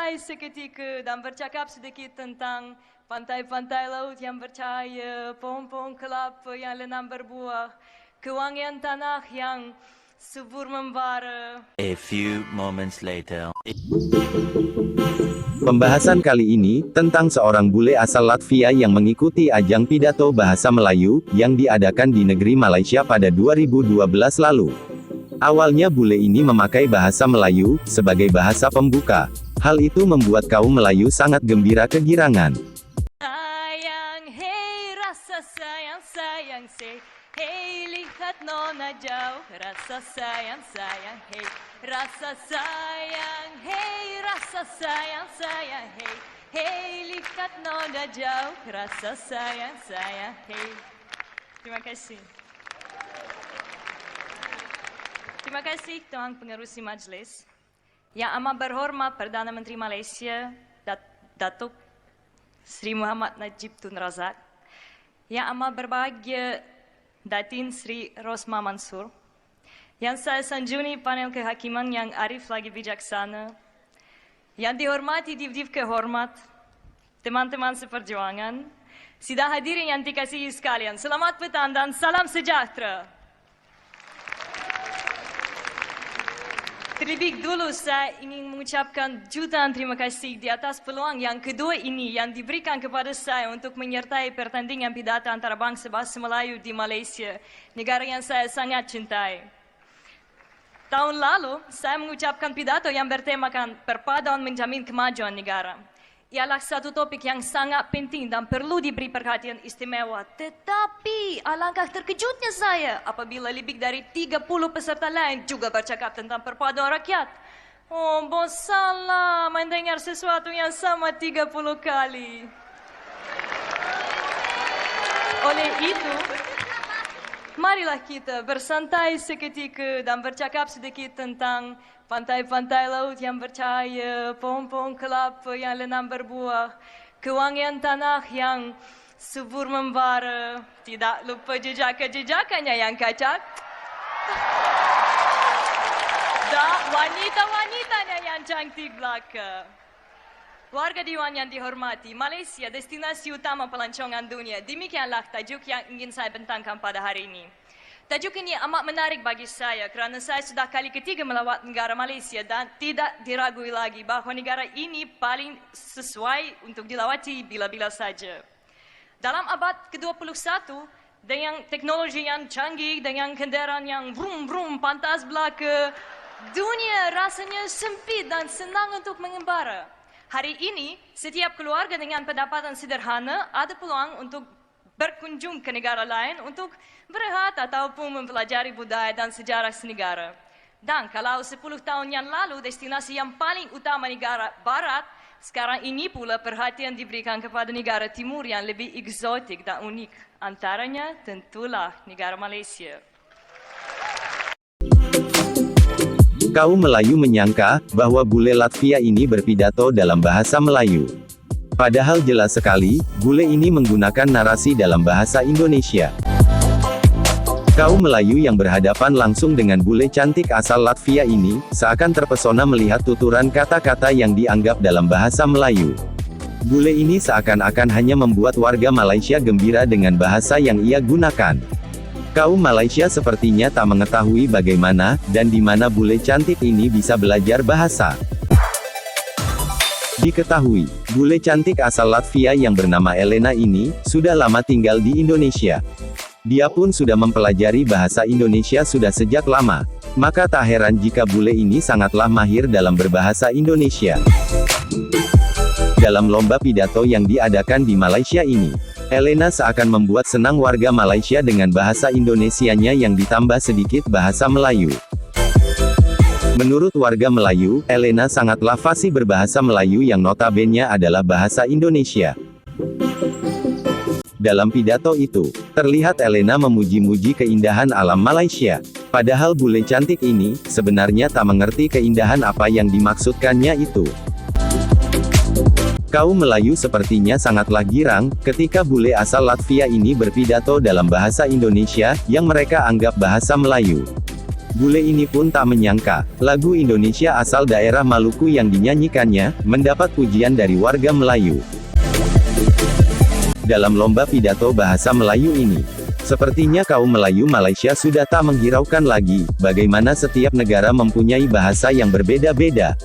bersantai seketika dan bercakap sedikit tentang pantai-pantai laut yang bercahaya, pohon-pohon kelapa yang lenam berbuah, kewangian tanah yang subur membara. A few moments later. Pembahasan kali ini, tentang seorang bule asal Latvia yang mengikuti ajang pidato bahasa Melayu, yang diadakan di negeri Malaysia pada 2012 lalu. Awalnya bule ini memakai bahasa Melayu, sebagai bahasa pembuka. Hal itu membuat kaum Melayu sangat gembira kegirangan. Sayang, hey, rasa sayang, sayang, say. Hey, lihat nona jauh, rasa sayang, sayang, hey. Rasa sayang, hey, rasa sayang, sayang, hey. Hey, lihat nona jauh, rasa sayang, sayang, hey. Terima kasih. Terima kasih Tuan Pengerusi Majlis. Yang amat berhormat Perdana Menteri Malaysia, Datuk Sri Muhammad Najib Tun Razak. Yang amat berbahagia Datin Sri Rosma Mansur. Yang saya sanjungi panel kehakiman yang arif lagi bijaksana. Yang dihormati div-div kehormat, teman-teman seperjuangan, sidang hadirin yang dikasihi sekalian, selamat petang dan salam sejahtera. Terlebih dulu saya ingin mengucapkan jutaan terima kasih di atas peluang yang kedua ini yang diberikan kepada saya untuk menyertai pertandingan pidato antarabangsa bahasa Melayu di Malaysia, negara yang saya sangat cintai. Tahun lalu, saya mengucapkan pidato yang bertemakan perpaduan menjamin kemajuan negara. Ialah satu topik yang sangat penting dan perlu diberi perhatian istimewa. Tetapi alangkah terkejutnya saya apabila lebih dari 30 peserta lain juga bercakap tentang perpaduan rakyat. Oh, bosanlah mendengar sesuatu yang sama 30 kali. Oleh itu, marilah kita bersantai seketika dan bercakap sedikit tentang pantai-pantai laut yang bercahaya, pohon-pohon kelapa yang lenam berbuah, kewangian tanah yang subur membara, tidak lupa jejak-jejakannya yang kacak, dan wanita-wanitanya yang cantik belaka. Warga Dewan yang dihormati, Malaysia destinasi utama pelancongan dunia. Demikianlah tajuk yang ingin saya bentangkan pada hari ini. Tajuk ini amat menarik bagi saya kerana saya sudah kali ketiga melawat negara Malaysia dan tidak diragui lagi bahawa negara ini paling sesuai untuk dilawati bila-bila saja. Dalam abad ke-21, dengan teknologi yang canggih, dengan kenderaan yang brum-brum pantas belaka, dunia rasanya sempit dan senang untuk mengembara. Hari ini, setiap keluarga dengan pendapatan sederhana ada peluang untuk berkunjung ke negara lain untuk berehat ataupun mempelajari budaya dan sejarah senegara. Dan kalau 10 tahun yang lalu destinasi yang paling utama negara barat, sekarang ini pula perhatian diberikan kepada negara timur yang lebih eksotik dan unik. Antaranya tentulah negara Malaysia. Kaum Melayu menyangka bahwa bule Latvia ini berpidato dalam bahasa Melayu. Padahal jelas sekali, bule ini menggunakan narasi dalam bahasa Indonesia. Kaum Melayu yang berhadapan langsung dengan bule cantik asal Latvia ini, seakan terpesona melihat tuturan kata-kata yang dianggap dalam bahasa Melayu. Bule ini seakan-akan hanya membuat warga Malaysia gembira dengan bahasa yang ia gunakan. Kaum Malaysia sepertinya tak mengetahui bagaimana, dan di mana bule cantik ini bisa belajar bahasa. Diketahui, bule cantik asal Latvia yang bernama Elena ini, sudah lama tinggal di Indonesia. Dia pun sudah mempelajari bahasa Indonesia sudah sejak lama. Maka tak heran jika bule ini sangatlah mahir dalam berbahasa Indonesia. Dalam lomba pidato yang diadakan di Malaysia ini, Elena seakan membuat senang warga Malaysia dengan bahasa Indonesianya yang ditambah sedikit bahasa Melayu. Menurut warga Melayu, Elena sangatlah fasih berbahasa Melayu yang notabene adalah bahasa Indonesia. Dalam pidato itu, terlihat Elena memuji-muji keindahan alam Malaysia. Padahal bule cantik ini, sebenarnya tak mengerti keindahan apa yang dimaksudkannya itu. Kaum Melayu sepertinya sangatlah girang, ketika bule asal Latvia ini berpidato dalam bahasa Indonesia, yang mereka anggap bahasa Melayu. Bule ini pun tak menyangka, lagu Indonesia asal daerah Maluku yang dinyanyikannya, mendapat pujian dari warga Melayu. Dalam lomba pidato bahasa Melayu ini, sepertinya kaum Melayu Malaysia sudah tak menghiraukan lagi, bagaimana setiap negara mempunyai bahasa yang berbeda-beda.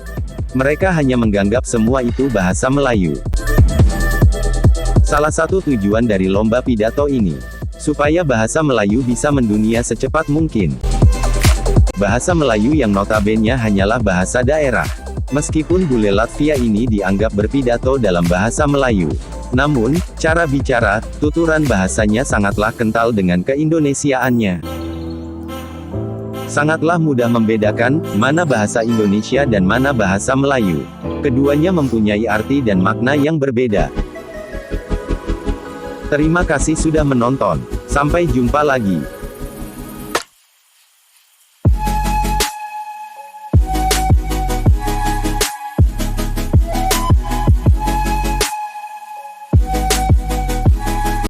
Mereka hanya menganggap semua itu bahasa Melayu. Salah satu tujuan dari lomba pidato ini, supaya bahasa Melayu bisa mendunia secepat mungkin. Bahasa Melayu yang notabene hanyalah bahasa daerah. Meskipun bule Latvia ini dianggap berpidato dalam bahasa Melayu, namun, cara bicara, tuturan bahasanya sangatlah kental dengan keindonesiaannya. Sangatlah mudah membedakan, mana bahasa Indonesia dan mana bahasa Melayu. Keduanya mempunyai arti dan makna yang berbeda. Terima kasih sudah menonton. Sampai jumpa lagi.